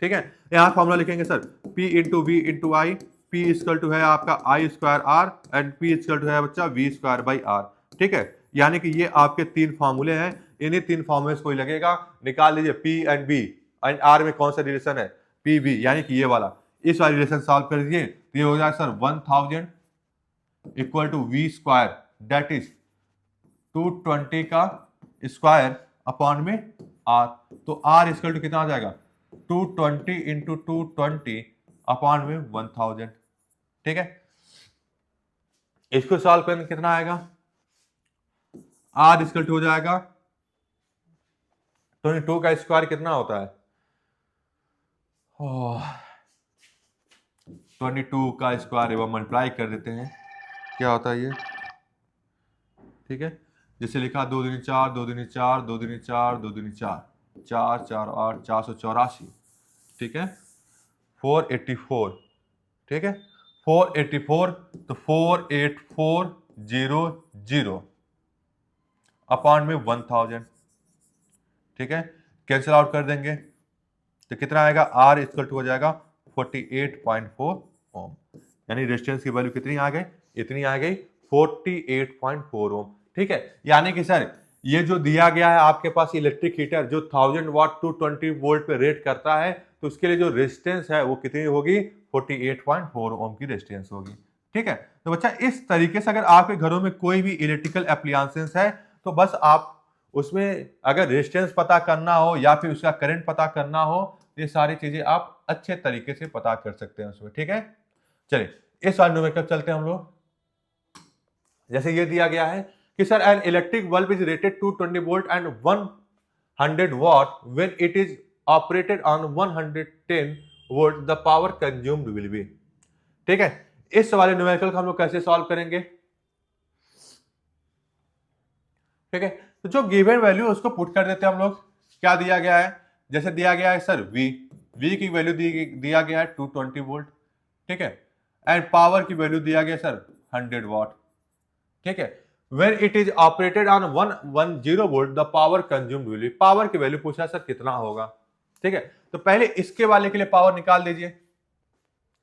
ठीक है, यहां फॉर्मूला लिखेंगे sir P into V into I, P equal to है आपका I square R and P equal to है बच्चा वी स्क्वायर बाई आर। ठीक है, यानी कि ये आपके तीन फॉर्मूले हैं, इन्हीं तीन फॉर्मूले कोई लगेगा, निकाल लीजिए P and B and R में कौन सा रिलेशन है, पी बी, यानी कि ये वाला, इस वाले रिलेशन सॉल्व कर दीजिए तो ये हो जाएगा sir 1000 equal to V square that is 220 का स्क्वायर अपॉन में R, तो R इक्वल टू कितना आ जाएगा 220 इंटू 220 अपॉन में 1000। ठीक है, इसको सॉल्व करने कितना आएगा, R इक्वल टू हो जाएगा 22 का स्क्वायर कितना होता है, 22 का स्क्वायर एवं मल्टीप्लाई कर देते हैं, क्या होता है ये। ठीक है, जैसे लिखा 2 दूनी 4, 2 दूनी 4, 2 दूनी 4, 2 दूनी 4, 4 4 8 484। ठीक है, 484। ठीक है, 484, तो 48400 अपॉन में 1000। ठीक है, कैंसिल आउट कर देंगे तो कितना आएगा, R इक्वल टू हो जाएगा 48.4 ओम, यानी रेजिस्टेंस की वैल्यू कितनी आ गई, इतनी आ गई 48.4 ओम। ठीक है, यानी कि सर ये जो दिया गया है आपके पास इलेक्ट्रिक हीटर जो 1000 वाट 220 वोल्ट पे रेट करता है, तो उसके लिए जो रेजिस्टेंस है वो कितनी होगी, 48.4 ओम की रेजिस्टेंस होगी। ठीक है, तो बच्चा इस तरीके से अगर आपके घरों में कोई भी इलेक्ट्रिकल एप्लियंसेस है तो बस आप उसमें अगर रेजिस्टेंस पता करना हो या फिर उसका करंट पता करना हो, ये सारी चीजें आप अच्छे तरीके से पता कर सकते हैं उसमें। ठीक है, चलिए इस वाले न्यूमेरिकल चलते हैं हम लोग। जैसे ये दिया गया है कि sir an electric bulb is rated 220 volt and 100 watt when it is operated on 110 volt the power consumed will be. ठीक है, इस वाले न्यूमेरिकल को हम लोग कैसे सॉल्व करेंगे। ठीक है, तो जो गिवन वैल्यू उसको पुट कर देते हैं हम लोग। क्या दिया गया है, जैसे दिया गया है सर V की वैल्यू दिया गया है 220 वोल्ट। ठीक है, एंड पावर की वैल्यू दिया गया सर 100 वाट। ठीक है, when it is operated on 110 volt the power consumed will B, power की वैल्यू पूछा सर कितना होगा। ठीक है, तो पहले इसके वाले के लिए पावर निकाल दीजिए।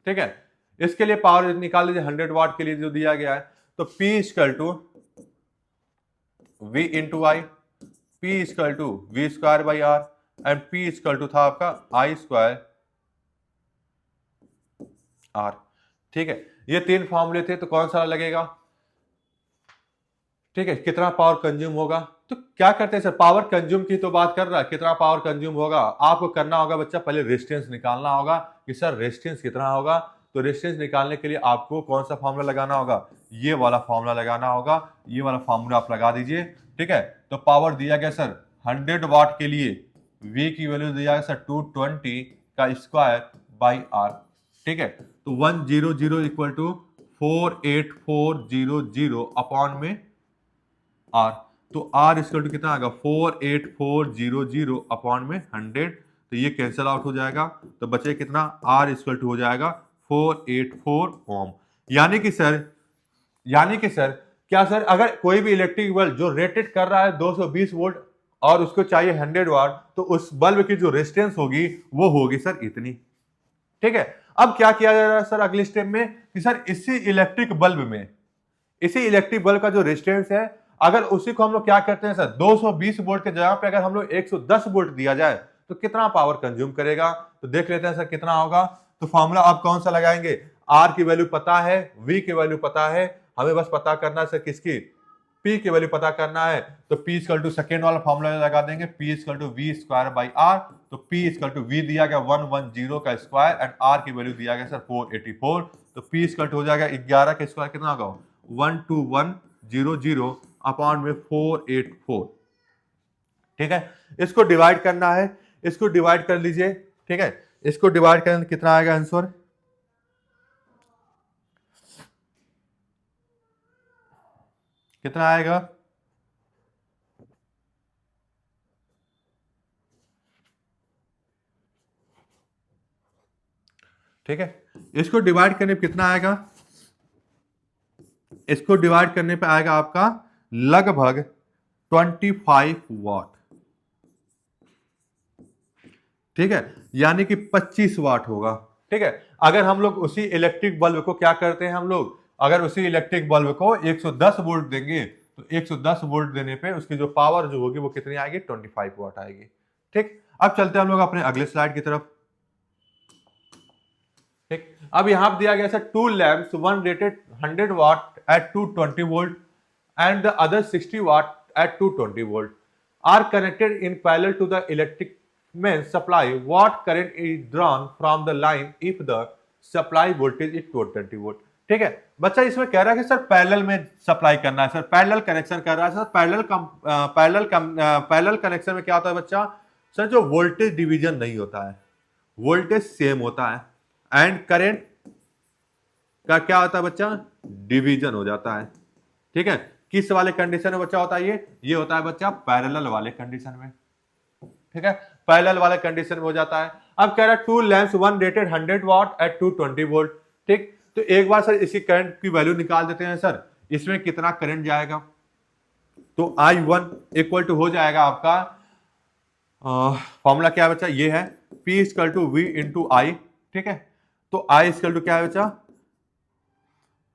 ठीक है, इसके लिए पावर निकाल लीजिए 100 वाट के लिए जो दिया गया है, तो P equal to V into I, P equal to V square by R and P equal to था आपका आई स्क्वायर आर। ठीक है, ये तीन फॉर्मूले थे, तो कौन सा लगेगा। ठीक है, कितना पावर कंज्यूम होगा, तो क्या करते हैं सर, पावर कंज्यूम की तो बात कर रहा है, कितना पावर कंज्यूम होगा आपको करना होगा बच्चा, पहले रेजिस्टेंस निकालना होगा कि सर रेजिस्टेंस कितना होगा। तो रेजिस्टेंस निकालने के लिए आपको कौन सा फॉर्मूला लगाना होगा, ये वाला फॉर्मूला लगाना होगा, ये वाला फॉर्मूला आप लगा दीजिए। ठीक है, तो पावर दिया गया सर 100 वाट के लिए V की वैल्यू दिया गया सर 220 का स्क्वायर बाई आर। ठीक है, तो 100 इक्वल टू 48400 अपॉन में R, तो R इक्वल टू कितना आएगा 48400 अपॉन में 100, तो ये कैंसिल आउट हो जाएगा, तो बचे कितना, R इक्वल टू हो जाएगा 484 ओम। यानी कि सर क्या सर, अगर कोई भी इलेक्ट्रिक बल्ब जो रेटेड कर रहा है 220 वोल्ट और उसको चाहिए 100 वाट, तो उस बल्ब की जो रेजिस्टेंस होगी वो होगी सर इतनी। ठीक है, अब क्या किया जा रहा है सर अगले स्टेप में कि सर इसी इलेक्ट्रिक बल्ब का जो रेजिस्टेंस है, अगर उसी को हम लोग क्या करते हैं सर 220 वोल्ट के जगह पे अगर हम लोग 110 वोल्ट दिया जाए तो कितना पावर कंज्यूम करेगा, तो देख लेते हैं सर कितना होगा। तो फॉर्मूला आप कौन सा लगाएंगे, आर की वैल्यू पता है, वी की वैल्यू पता है, हमें बस पता करना है सर किसकी, पी की वैल्यू पता करना है। तो पी इक्वल टू सेकेंड वाला फॉर्मूला लगा देंगे, P equal to V square by R. तो पी इक्वल टू वी दिया गया 110 का स्क्वायर एंड आर की वैल्यू दिया गया सर 484। तो पी इक्वल टू हो जाएगा 11 का स्क्वायर कितना होगा 12100 अपॉन में 484। ठीक है, इसको डिवाइड करना है, इसको डिवाइड कर लीजिए। ठीक है, इसको डिवाइड करने कितना आएगा आंसर, कितना आएगा, ठीक है, इसको डिवाइड करने पे कितना आएगा, इसको डिवाइड करने पे आएगा आपका लगभग 25 वाट। ठीक है, यानी कि 25 वाट होगा। ठीक है, अगर हम लोग उसी इलेक्ट्रिक बल्ब को क्या करते हैं, हम लोग अगर उसी इलेक्ट्रिक बल्ब को 110 वोल्ट देंगे तो 110 वोल्ट देने पे उसकी जो पावर जो होगी वो कितनी आएगी 25 वाट आएगी। ठीक, अब चलते हैं हम लोग अपने अगले स्लाइड की तरफ। ठीक, अब यहां दिया गया sir 2 lamps, one rated 100 watt at 220 volt and the other 60 watt at 220 volt are connected in parallel to the electric means supply. What current is drawn from the line if the supply voltage is 220 volt? ठीक है बच्चा, इसमें कह रहा है कि sir parallel में supply करना है, सर पैरेलल कनेक्शन कर रहा है। सर पैरेलल कनेक्शन में क्या होता है बच्चा, सर जो वोल्टेज डिवीजन नहीं होता है, वोल्टेज सेम होता है एंड करंट का क्या होता है बच्चा, डिवीजन हो जाता है। ठीक है, किस वाले कंडीशन में बच्चा होता है, ये होता है बच्चा पैरेलल वाले कंडीशन में। ठीक है, पैरेलल वाले कंडीशन में हो जाता है। अब कह रहा है 2 lamps, one rated 100 watt at 220 volt. ठीक, तो एक बार सर इसकी करंट की वैल्यू निकाल देते हैं सर, इसमें कितना करंट जाएगा। तो I1 इक्वल टू हो जाएगा आपका, फॉर्मूला क्या है बच्चा, ये है P equal to V into I. ठीक है, तो I इक्वल टू क्या है बच्चा,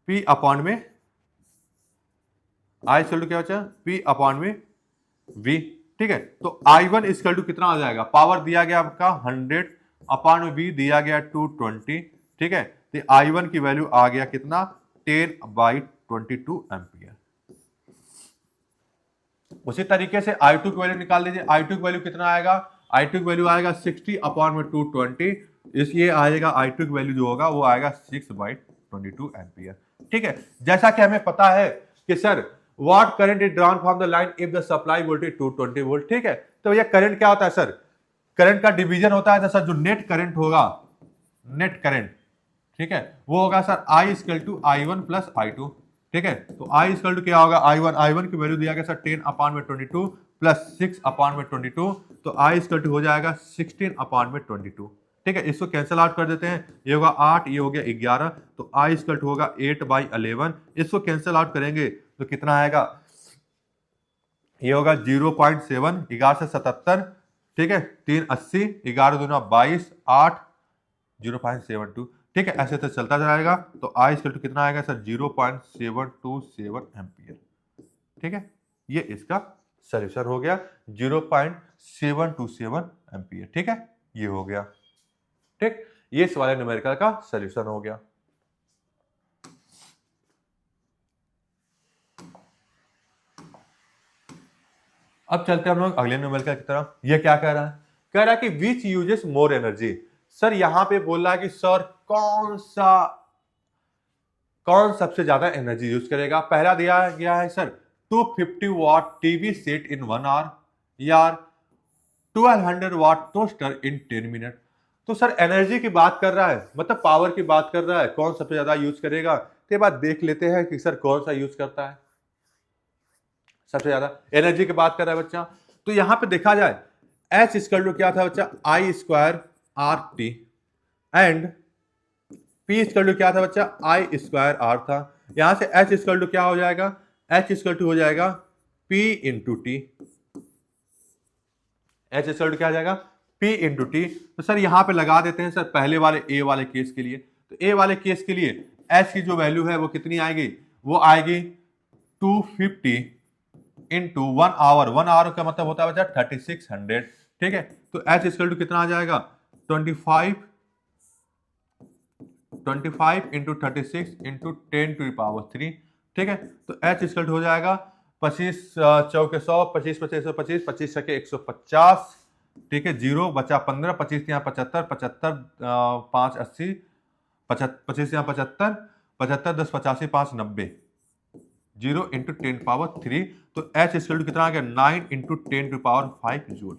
P अपॉन में, I इक्वल टू क्या बच्चा, P अपॉन में V। ठीक है, तो I1 इक्वल टू कितना आ जाएगा, पावर दिया गया आपका 100 अपॉन में V दिया गया 220। ठीक है, तो I1 की वैल्यू आ गया कितना 10/22 एम्पियर। उसी तरीके से I2 की वैल्यू निकाल लीजिए, I2 की वैल्यू कितना आएगा, I2 की वैल्यू आएगा 60 अपॉन में 220, इसलिए आएगा I2 की वैल्यू जो होगा वो आएगा 6/22 एम्पियर। ठीक है, जैसा कि हमें पता है कि sir What current is drawn from the line if the supply voltage 220 volt. ठीक है, तो ये करंट क्या होता है सर, करंट का डिवीजन होता है। तो सर जो नेट करंट होगा, नेट करंट, ठीक है, वो होगा sir I equal to I1 plus I2। ठीक है, तो I इक्वल टू क्या होगा, I1 की वैल्यू दिया गया सर 10 अपॉन में 22 प्लस 6 अपॉन में 22, तो I इक्वल टू हो जाएगा 16 अपॉन में 22। ठीक है, इसको कैंसिल आउट कर देते हैं, ये होगा 8, ये हो गया 11, तो I इक्वल टू होगा 8/11। इसको कैंसिल आउट करेंगे तो कितना आएगा, ये होगा 0.7, 11 से 77। ठीक है, 3 80, 11 दूना 22, 8, 0.72। ठीक है, ऐसे तो चलता जाएगा। तो I इक्वल टू कितना आएगा सर 0.727 एम्पियर। ठीक है, ये इसका सॉल्यूशन हो गया 0.727 एम्पियर। ठीक है, ये हो गया। ठीक, ये इस वाले न्यूमेरिकल का सॉल्यूशन हो गया। अब चलते हैं हम लोग अगले न्यूमेरिकल की तरफ। ये क्या कह रहा है, कह रहा है कि which uses more energy. Sir यहां पे बोल रहा है कि सर कौन सबसे ज्यादा एनर्जी यूज करेगा। पहला दिया गया है sir 250 watt TV set in 1 hour या 1200 वाट टोस्टर इन 10 मिनट। तो सर एनर्जी की बात कर रहा है, मतलब पावर की बात कर रहा है, कौन सबसे ज्यादा यूज करेगा। तो बात देख लेते हैं कि सर कौन सा यूज करता है सबसे ज्यादा, एनर्जी की बात कर रहा है बच्चा। तो यहां पे देखा जाए H इक्वल टू क्या था बच्चा, I square RT and P equal to क्या था बच्चा, I स्क्वायर R था। यहां से H इक्वल टू क्या हो जाएगा, H इक्वल टू हो जाएगा P into T. H equal to क्या आ जाएगा, P इंटू टी। तो सर यहां पे लगा देते हैं सर पहले वाले A वाले केस के लिए। तो A वाले केस के लिए H की जो वैल्यू है वो कितनी आएगी, वो आएगी 250 इंटू 1 आवर। 1 आवर का मतलब होता है बच्चा 3600। ठीक है, तो H इक्वल टू कितना आ जाएगा 25 इंटू 36 इंटू 10⁻3। ठीक है, तो H इक्वल टू हो जाएगा 25 चौके 100, 25 25 125, 25 छके 150। ठीक है, जीरो बचा 15, 25 यहाँ 75, 75 5 80, 25 यहाँ 75, 75 10 85 5 90, 0 इंटू 10⁻3। तो H इक्वल टू कितना आ गया 9 इंटू 10⁵ जूल।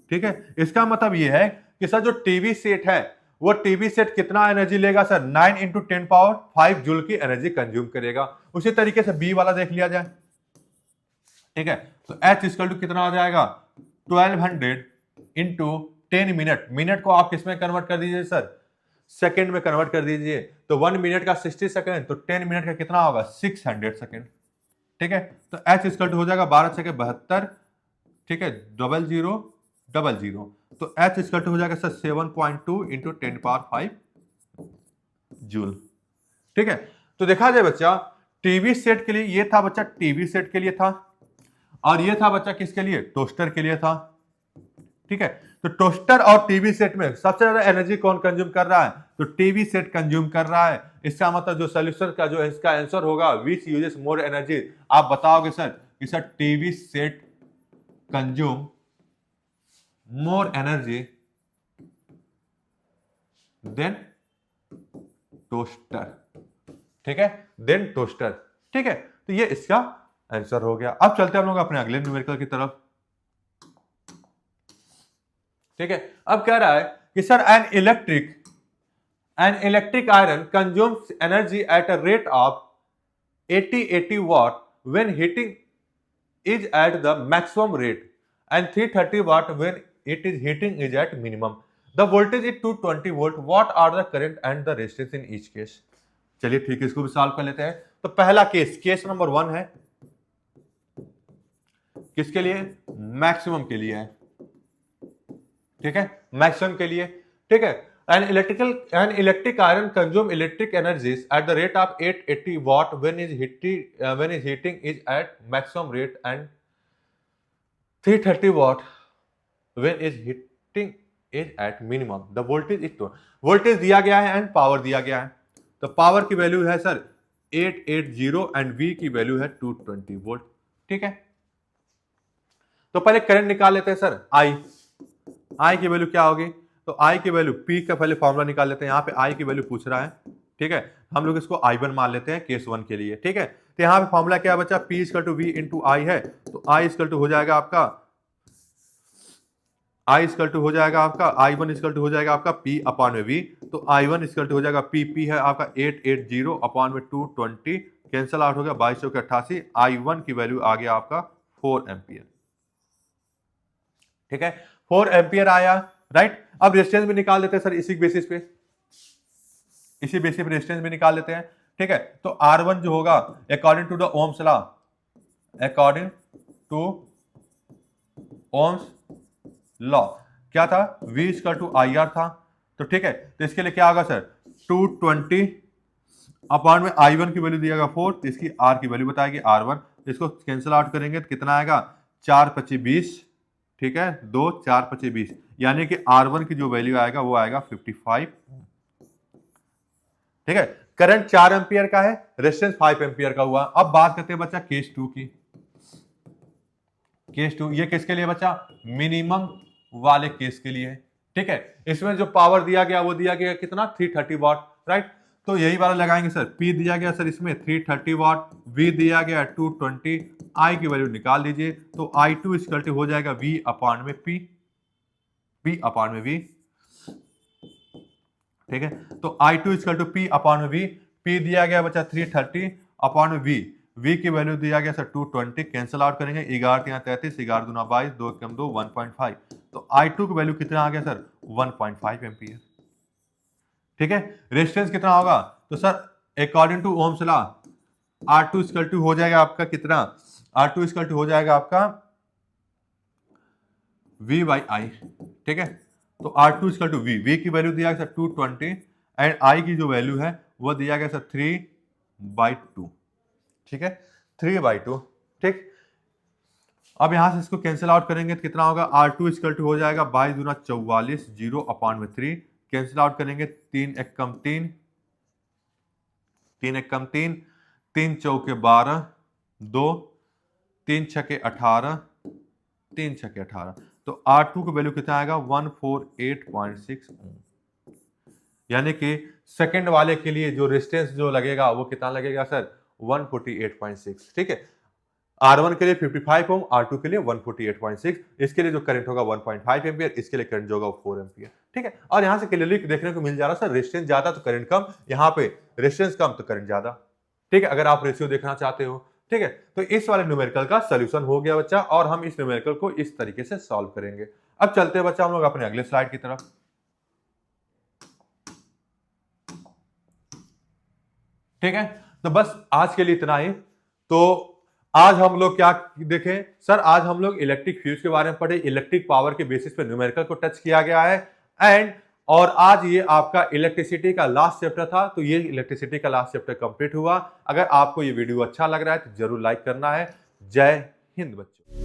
ठीक है, इसका मतलब ये है कि सर जो टीवी सेट है वो टीवी सेट कितना एनर्जी लेगा सर, 9 इंटू 10⁵ जूल की एनर्जी कंज्यूम करेगा। उसी तरीके से बी वाला देख लिया जाए। ठीक है, तो H इक्वल टू कितना आ जाएगा 1200 इंटू 10 मिनट। मिनट को आप किस में कन्वर्ट कर दीजिए सर, सेकंड में कन्वर्ट कर दीजिए। तो 1 मिनट का 60 सेकंड, तो 10 मिनट का कितना होगा 600 सेकंड। ठीक है, तो H इक्वल टू हो जाएगा 12 छके 72। ठीक है, 0000। तो H इक्वल टू हो जाएगा सर 7.2 इंटू 10⁵ जूल। ठीक है, तो देखा जाए बच्चा टीवी सेट के लिए ये था बच्चा, टीवी सेट के लिए था, और ये था बच्चा किसके लिए, टोस्टर के लिए था। ठीक है, तो टोस्टर और टीवी सेट में सबसे ज्यादा एनर्जी कौन कंज्यूम कर रहा है, तो टीवी सेट कंज्यूम कर रहा है। इसका मतलब जो सोल्यूशन का जो इसका आंसर होगा विच यूजेस मोर एनर्जी, आप बताओगे सर कि sir TV set consume more energy than toaster. ठीक है, देन टोस्टर। ठीक है, तो ये इसका आंसर हो गया। अब चलते हैं हम लोग अपने अगले न्यूमेरिकल की तरफ। ठीक है, अब कह रहा है कि sir an electric iron consumes energy at a rate of 80 watt when heating is at the maximum rate and 330 watt when it is heating is at minimum. The voltage is 220 volt. What are the current and the resistance in each case? चलिए ठीक है, इसको भी solve कर लेते हैं। तो पहला केस नंबर 1 है, किसके लिए, मैक्सिमम के लिए है। ठीक है, मैक्सिमम के लिए। ठीक है, an electric iron consume electric energies at the rate of 880 watt when is heating is at maximum rate and 330 watt when is heating is at minimum. The voltage is 2। Voltage दिया गया है and power दिया गया है। तो power की value है sir 880 and V की वैल्यू है 220 वोल्ट। ठीक है, तो पहले करंट निकाल लेते हैं सर। I की वैल्यू क्या होगी, तो I की वैल्यू P का पहले फॉर्मूला निकाल लेते हैं। यहाँ पे I की वैल्यू पूछ रहा है। ठीक है, हम लोग इसको I1 मान लेते हैं केस 1 के लिए। ठीक है, तो यहाँ पे फॉर्मूला क्या बचा, P equal to V into I है। तो I इक्वल टू हो जाएगा आपका I इक्वल टू हो जाएगा आपका I1 इक्वल टू हो जाएगा आपका P अपॉन में V। तो I1 इक्वल टू हो जाएगा P है आपका 880 अपॉन में 220, कैंसल आउट हो गया 22 के 88। I1 की वैल्यू आ गया आपका 4 एम्पियर। ठीक है, 4 एम्पियर आया, राइट। अब रेजिस्टेंस भी निकाल लेते हैं सर इसी बेसिस पे, रेजिस्टेंस भी निकाल लेते हैं। ठीक है, तो R1 जो होगा according to the Ohm's law, according to Ohm's law क्या था, V इक्वल टू IR था। तो ठीक है, तो इसके लिए क्या होगा सर 220 अपॉन में I1 की वैल्यू दिया 4, तो इसकी R की वैल्यू बताएगी R1। इसको कैंसिल आउट करेंगे तो कितना आएगा 4 25 20। ठीक है, 2 4 25 20, यानी कि R1 की जो वैल्यू आएगा वो आएगा 55। ठीक है, करंट 4 एम्पियर का है, रेजिस्टेंस 5 एम्पियर का हुआ। अब बात करते हैं बच्चा केस 2 की। केस 2 ये किसके लिए बच्चा, मिनिमम वाले केस के लिए। ठीक है, इसमें जो पावर दिया गया वो दिया गया कितना 330 वाट, राइट। तो यही वाला लगाएंगे सर, P दिया गया सर इसमें 330 वाट, V दिया गया 220, I की वैल्यू निकाल दीजिए। तो I2 इक्वल टू हो जाएगा V अपॉन में P अपॉन में V। ठीक है, तो I2 equal to P upon में V। P दिया गया बच्चा 330 अपॉन में V की वैल्यू दिया गया सर 220, कैंसिल आउट करेंगे 11 यहाँ 33, 11 दूना 22, 2 कम 2 1.5। तो I2 की वैल्यू कितना आ गया सर 1.5 एम्पियर। ठीक है, रेजिस्टेंस कितना होगा, तो sir according to Ohm's law R2 equal to हो जाएगा आपका कितना, R2 इक्वल टू हो जाएगा आपका V बाई आई, ठीक है। तो R2 इक्वल टू V की वैल्यू दिया गया 220 एंड I की जो वैल्यू है वो दिया गया 3/2, ठीक है, 3/2, ठीक। अब यहां से इसको कैंसिल आउट करेंगे तो कितना होगा, R2 इक्वल टू हो जाएगा 22 दूना 44, 0/3 कैंसिल आउट करेंगे, 3 एक कम 3, 3 एक कम 3, 3 चौके 12, 2, 3 छके 18, 3 छके 18, तो R2 का वैल्यू कितना आएगा 148.6 ओम। यानी कि सेकंड वाले के लिए जो रेजिस्टेंस जो लगेगा वो कितना लगेगा सर 148.6, ठीक है। R1 के लिए 55 ओम, R2 के लिए 148.6, इसके लिए जो करंट होगा 1.5 एम्पियर, इसके लिए करंट जो होगा 4 एम्पियर, ठीक है। और यहां से क्लियरली देखने को मिल जा रहा है सर रेजिस्टेंस ज्यादा तो करंट कम, यहां पे रेजिस्टेंस कम तो करंट ज्यादा, ठीक है। अगर आप रेशियो देखना चाहते हो, ठीक है, तो इस वाले न्यूमेरिकल का सोल्यूशन हो गया बच्चा, और हम इस न्यूमेरिकल को इस तरीके से सॉल्व करेंगे। अब चलते हैं बच्चा हम लोग अपने अगले स्लाइड की तरफ। ठीक है, तो बस आज के लिए इतना ही। तो आज हम लोग क्या देखें सर, आज हम लोग इलेक्ट्रिक फ्यूज के बारे में पढ़े, इलेक्ट्रिक पावर के बेसिस पे न्यूमेरिकल को टच किया गया है एंड और आज ये आपका इलेक्ट्रिसिटी का लास्ट चैप्टर था, तो ये इलेक्ट्रिसिटी का लास्ट चैप्टर कंप्लीट हुआ। अगर आपको ये वीडियो अच्छा लग रहा है तो जरूर लाइक करना है। जय हिंद बच्चों।